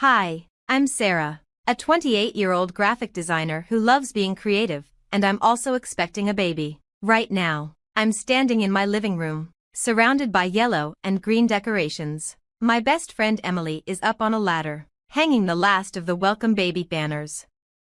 Hi, I'm Sarah, a 28-year-old graphic designer who loves being creative, and I'm also expecting a baby. Right now, I'm standing in my living room, surrounded by yellow and green decorations. My best friend Emily is up on a ladder, hanging the last of the welcome baby banners.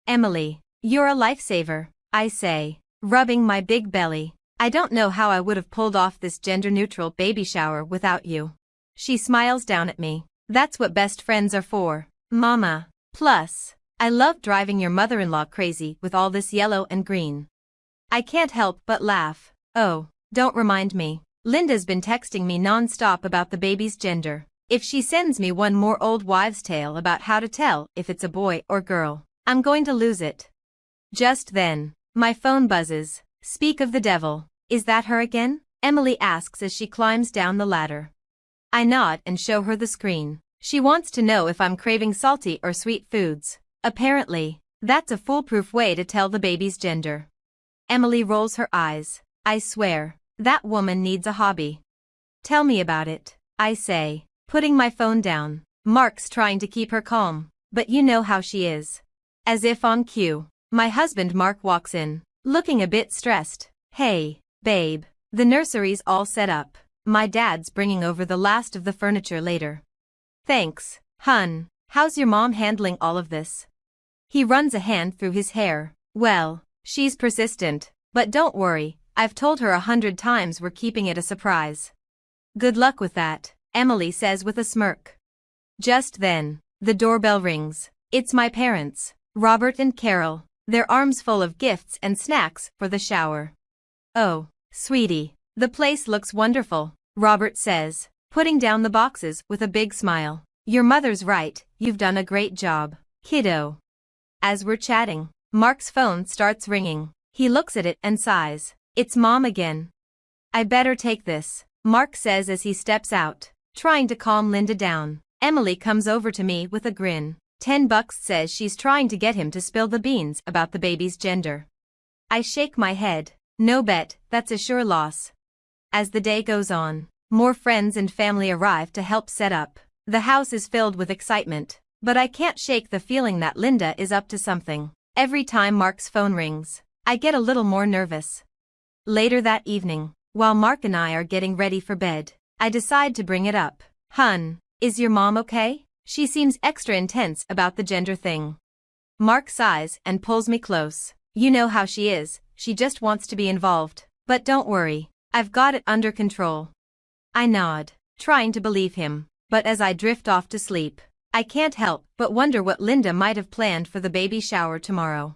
Emily, you're a lifesaver, I say, rubbing my big belly. I don't know how I would have pulled off this gender-neutral baby shower without you. She smiles down at me. That's what best friends are for, Mama. Plus, I love driving your mother-in-law crazy with all this yellow and green. I can't help but laugh. Oh, don't remind me. Linda's been texting me non-stop about the baby's gender. If she sends me one more old wives' tale about how to tell if it's a boy or girl, I'm going to lose it. Just then, my phone buzzes. Speak of the devil, is that her again? Emily asks as she climbs down the ladder. I nod and show her the screen. She wants to know if I'm craving salty or sweet foods. Apparently, that's a foolproof way to tell the baby's gender. Emily rolls her eyes. I swear, that woman needs a hobby. Tell me about it, I say, putting my phone down. Mark's trying to keep her calm, but you know how she is. As if on cue, my husband Mark walks in, looking a bit stressed. Hey, babe, the nursery's all set up. My dad's bringing over the last of the furniture later. Thanks, hun. How's your mom handling all of this? He runs a hand through his hair. Well, she's persistent, but don't worry, I've told her 100 times we're keeping it a surprise. Good luck with that, Emily says with a smirk. Just then, the doorbell rings. It's my parents, Robert and Carol, their arms full of gifts and snacks for the shower. Oh, sweetie, the place looks wonderful, Robert says, putting down the boxes with a big smile. Your mother's right, you've done a great job, kiddo. As we're chatting, Mark's phone starts ringing. He looks at it and sighs. It's Mom again. I better take this, Mark says as he steps out, trying to calm Linda down. Emily comes over to me with a grin. $10 says she's trying to get him to spill the beans about the baby's gender. I shake my head. No bet, that's a sure loss. As the day goes on, more friends and family arrive to help set up. The house is filled with excitement, but I can't shake the feeling that Linda is up to something. Every time Mark's phone rings, I get a little more nervous. Later that evening, while Mark and I are getting ready for bed, I decide to bring it up. Hun, is your mom okay? She seems extra intense about the gender thing. Mark sighs and pulls me close. You know how she is, she just wants to be involved. But don't worry, I've got it under control. I nod, trying to believe him, but as I drift off to sleep, I can't help but wonder what Linda might have planned for the baby shower tomorrow.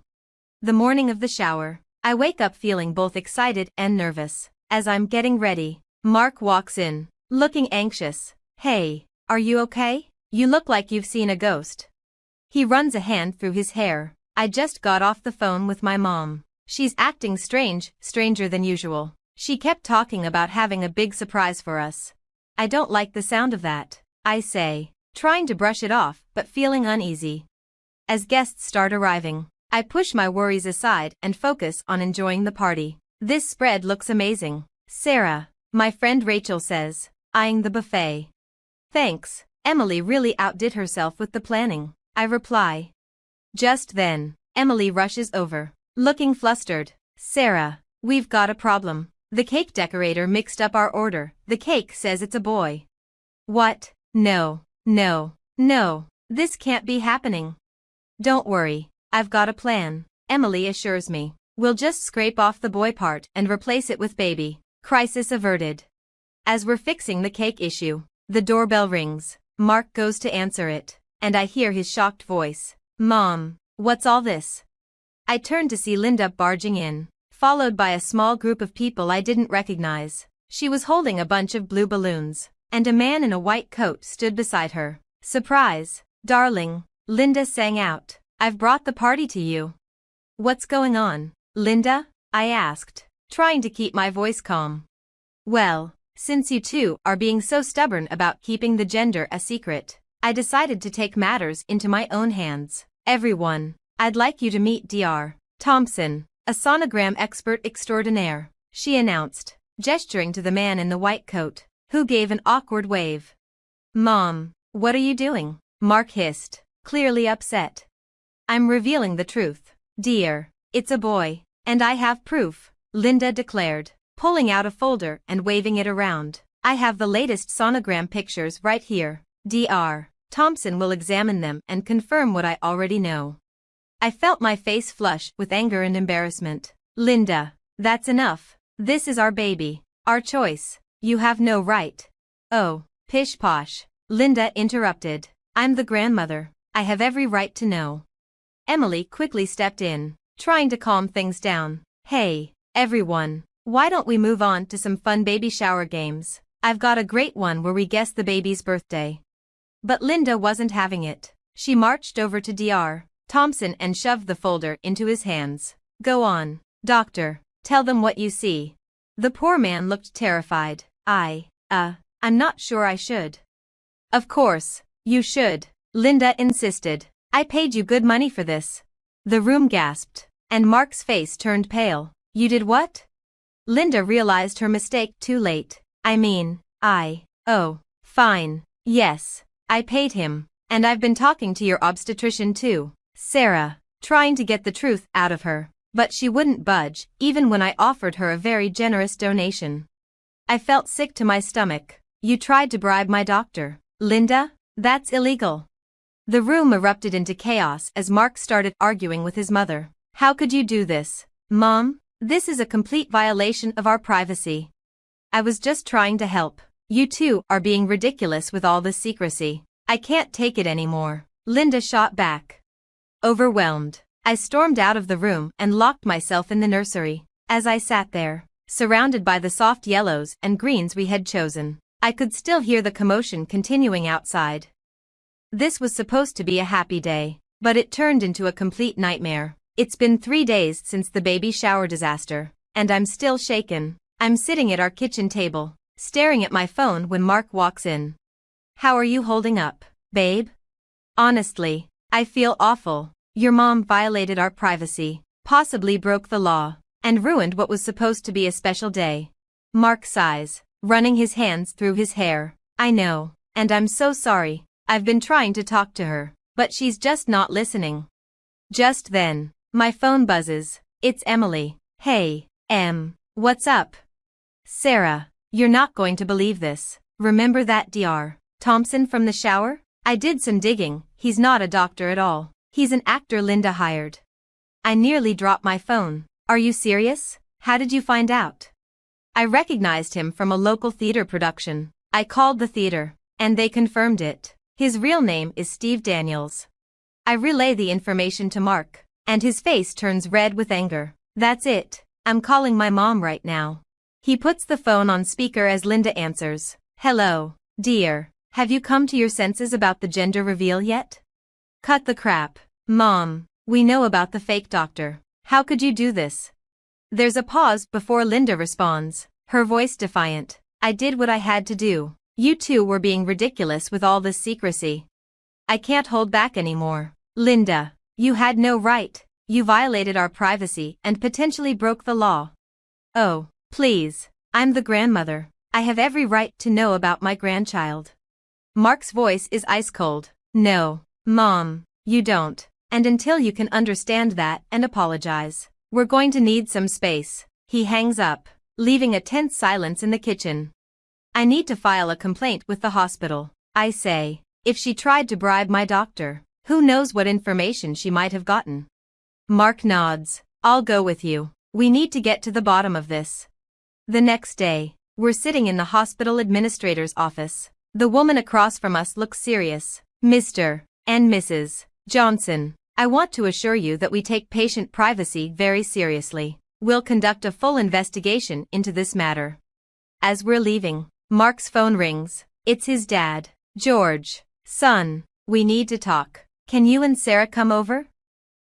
The morning of the shower, I wake up feeling both excited and nervous. As I'm getting ready, Mark walks in, looking anxious. Hey, are you okay? You look like you've seen a ghost. He runs a hand through his hair. I just got off the phone with my mom. She's acting strange, stranger than usual. She kept talking about having a big surprise for us. I don't like the sound of that, I say, trying to brush it off but feeling uneasy. As guests start arriving, I push my worries aside and focus on enjoying the party. This spread looks amazing, Sarah, my friend Rachel says, eyeing the buffet. Thanks, Emily really outdid herself with the planning, I reply. Just then, Emily rushes over, looking flustered. Sarah, we've got a problem. The cake decorator mixed up our order. The cake says it's a boy. What? No, this can't be happening. Don't worry, I've got a plan, Emily assures me. We'll just scrape off the boy part and replace it with baby. Crisis averted. As we're fixing the cake issue, the doorbell rings. Mark goes to answer it, and I hear his shocked voice. Mom, what's all this? I turn to see Linda barging in, followed by a small group of people I didn't recognize. She was holding a bunch of blue balloons, and a man in a white coat stood beside her. Surprise, darling, Linda sang out. I've brought the party to you. What's going on, Linda? I asked, trying to keep my voice calm. Well, since you two are being so stubborn about keeping the gender a secret, I decided to take matters into my own hands. Everyone, I'd like you to meet Dr. Thompson, a sonogram expert extraordinaire, she announced, gesturing to the man in the white coat, who gave an awkward wave. Mom, what are you doing? Mark hissed, clearly upset. I'm revealing the truth. Dear, it's a boy, and I have proof, Linda declared, pulling out a folder and waving it around. I have the latest sonogram pictures right here. Dr. Thompson will examine them and confirm what I already know. I felt my face flush with anger and embarrassment. Linda, that's enough. This is our baby, our choice. You have no right. Oh, pish posh, Linda interrupted. I'm the grandmother. I have every right to know. Emily quickly stepped in, trying to calm things down. Hey, everyone, why don't we move on to some fun baby shower games? I've got a great one where we guess the baby's birthday. But Linda wasn't having it. She marched over to Dr. Thompson and shoved the folder into his hands. Go on, doctor, tell them what you see. The poor man looked terrified. I'm not sure I should. Of course, you should, Linda insisted. I paid you good money for this. The room gasped, and Mark's face turned pale. You did what? Linda realized her mistake too late. Oh, fine, yes, I paid him, and I've been talking to your obstetrician too, Sarah, trying to get the truth out of her, but she wouldn't budge, even when I offered her a very generous donation. I felt sick to my stomach. You tried to bribe my doctor, Linda? That's illegal. The room erupted into chaos as Mark started arguing with his mother. How could you do this, Mom? This is a complete violation of our privacy. I was just trying to help. You two are being ridiculous with all this secrecy. I can't take it anymore, Linda shot back. Overwhelmed, I stormed out of the room and locked myself in the nursery. As I sat there, surrounded by the soft yellows and greens we had chosen, I could still hear the commotion continuing outside. This was supposed to be a happy day, but it turned into a complete nightmare. It's been 3 days since the baby shower disaster, and I'm still shaken. I'm sitting at our kitchen table, staring at my phone when Mark walks in. How are you holding up, babe? Honestly, I feel awful. Your mom violated our privacy, possibly broke the law, and ruined what was supposed to be a special day. Mark sighs, running his hands through his hair. I know, and I'm so sorry. I've been trying to talk to her, but she's just not listening. Just then, my phone buzzes. It's Emily. Hey, what's up? Sarah, you're not going to believe this. Remember that Dr. Thompson from the shower? I did some digging. He's not a doctor at all. He's an actor Linda hired. I nearly dropped my phone. Are you serious? How did you find out? I recognized him from a local theater production. I called the theater, and they confirmed it. His real name is Steve Daniels. I relay the information to Mark, and his face turns red with anger. That's it. I'm calling my mom right now. He puts the phone on speaker as Linda answers. Hello, dear. Have you come to your senses about the gender reveal yet? Cut the crap. Mom, we know about the fake doctor. How could you do this? There's a pause before Linda responds, her voice defiant. I did what I had to do. You two were being ridiculous with all this secrecy. I can't hold back anymore. Linda, you had no right. You violated our privacy and potentially broke the law. Oh, please. I'm the grandmother. I have every right to know about my grandchild. Mark's voice is ice cold. No, Mom, you don't. And until you can understand that and apologize, we're going to need some space. He hangs up, leaving a tense silence in the kitchen. I need to file a complaint with the hospital. I say, if she tried to bribe my doctor, who knows what information she might have gotten. Mark nods. I'll go with you. We need to get to the bottom of this. The next day, we're sitting in the hospital administrator's office. The woman across from us looks serious. Mr. and Mrs. Johnson, I want to assure you that we take patient privacy very seriously. We'll conduct a full investigation into this matter. As we're leaving, Mark's phone rings. It's his dad. George, son, we need to talk. Can you and Sarah come over?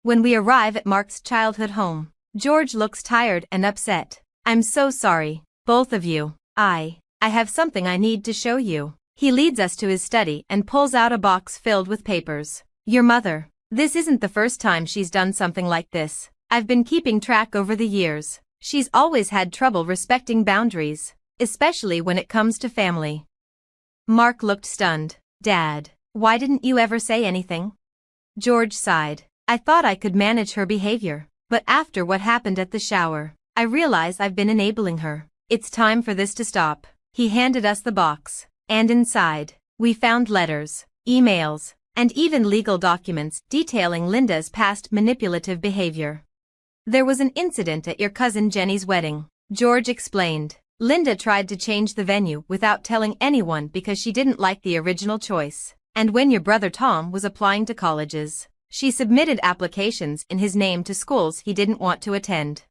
When we arrive at Mark's childhood home, George looks tired and upset. I'm so sorry, both of you. I have something I need to show you. He leads us to his study and pulls out a box filled with papers. Your mother. This isn't the first time she's done something like this. I've been keeping track over the years. She's always had trouble respecting boundaries, especially when it comes to family. Mark looked stunned. Dad, Why didn't you ever say anything? George sighed. I thought I could manage her behavior, but after what happened at the shower, I realize I've been enabling her. It's time for this to stop. He handed us the box, and inside, we found letters, emails, and even legal documents detailing Linda's past manipulative behavior. There was an incident at your cousin Jenny's wedding, George explained. Linda tried to change the venue without telling anyone because she didn't like the original choice. And when your brother Tom was applying to colleges, she submitted applications in his name to schools he didn't want to attend.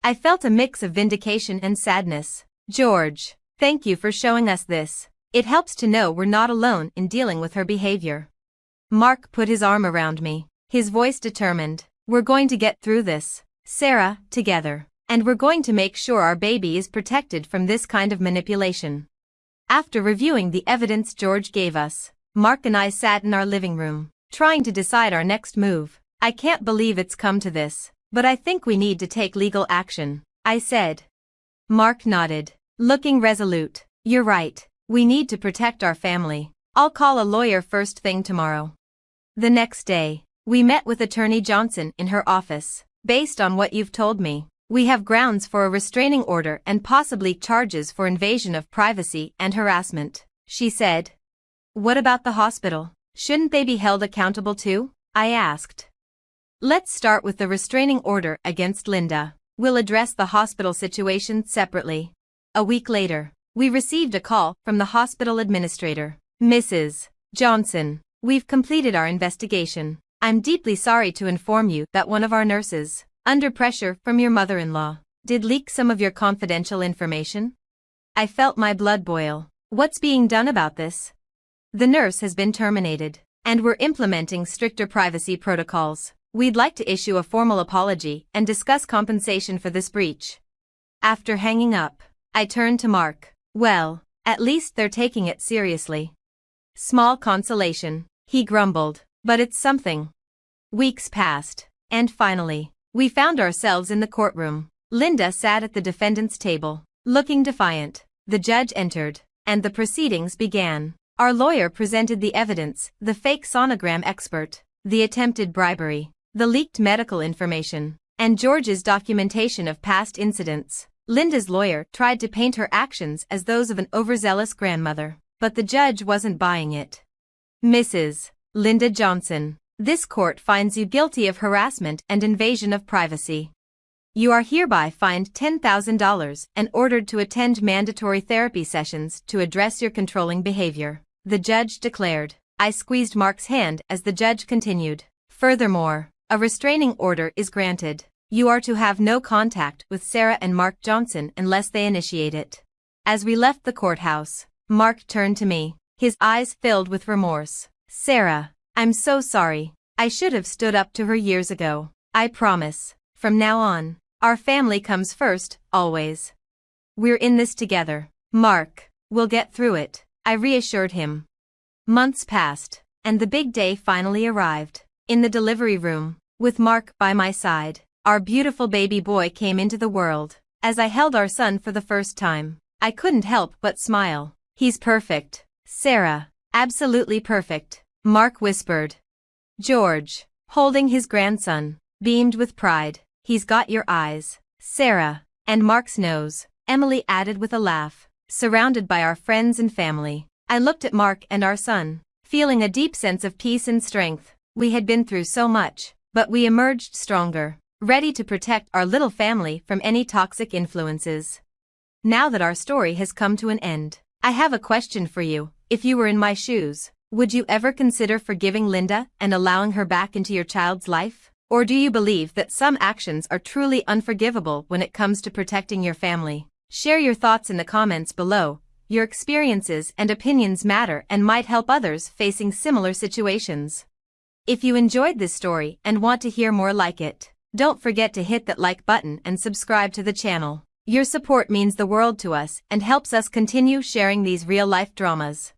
I felt a mix of vindication and sadness. George, thank you for showing us this. It helps to know we're not alone in dealing with her behavior. Mark put his arm around me, his voice determined. We're going to get through this, Sarah, together. And we're going to make sure our baby is protected from this kind of manipulation. After reviewing the evidence George gave us, Mark and I sat in our living room, trying to decide our next move. I can't believe it's come to this, but I think we need to take legal action, I said. Mark nodded, looking resolute. You're right, we need to protect our family. I'll call a lawyer first thing tomorrow. The next day, we met with Attorney Johnson in her office. Based on what you've told me, we have grounds for a restraining order and possibly charges for invasion of privacy and harassment, she said. What about the hospital? Shouldn't they be held accountable too? I asked. Let's start with the restraining order against Linda. We'll address the hospital situation separately. A week later, we received a call from the hospital administrator. Mrs. Johnson, we've completed our investigation. I'm deeply sorry to inform you that one of our nurses, under pressure from your mother-in-law, did leak some of your confidential information. I felt my blood boil. What's being done about this? The nurse has been terminated, and we're implementing stricter privacy protocols. We'd like to issue a formal apology and discuss compensation for this breach. After hanging up, I turned to Mark. Well, at least they're taking it seriously. Small consolation, he grumbled, but it's something. Weeks passed, and finally, we found ourselves in the courtroom. Linda sat at the defendant's table, looking defiant. The judge entered, and the proceedings began. Our lawyer presented the evidence, the fake sonogram expert, the attempted bribery, the leaked medical information, and George's documentation of past incidents. Linda's lawyer tried to paint her actions as those of an overzealous grandmother, but the judge wasn't buying it. Mrs. Linda Johnson, this court finds you guilty of harassment and invasion of privacy. You are hereby fined $10,000 and ordered to attend mandatory therapy sessions to address your controlling behavior, the judge declared. I squeezed Mark's hand as the judge continued. Furthermore, a restraining order is granted. You are to have no contact with Sarah and Mark Johnson unless they initiate it. As we left the courthouse, Mark turned to me, his eyes filled with remorse. Sarah, I'm so sorry. I should have stood up to her years ago. I promise, from now on, our family comes first, always. We're in this together. Mark, we'll get through it, I reassured him. Months passed, and the big day finally arrived. In the delivery room, with Mark by my side, our beautiful baby boy came into the world. As I held our son for the first time, I couldn't help but smile. He's perfect, Sarah, absolutely perfect, Mark whispered. George, holding his grandson, beamed with pride. He's got your eyes, Sarah, and Mark's nose, Emily added with a laugh. Surrounded by our friends and family, I looked at Mark and our son, feeling a deep sense of peace and strength. We had been through so much, but we emerged stronger, ready to protect our little family from any toxic influences. Now that our story has come to an end, I have a question for you. If you were in my shoes, would you ever consider forgiving Linda and allowing her back into your child's life? Or do you believe that some actions are truly unforgivable when it comes to protecting your family? Share your thoughts in the comments below. Your experiences and opinions matter and might help others facing similar situations. If you enjoyed this story and want to hear more like it, don't forget to hit that like button and subscribe to the channel. Your support means the world to us and helps us continue sharing these real-life dramas.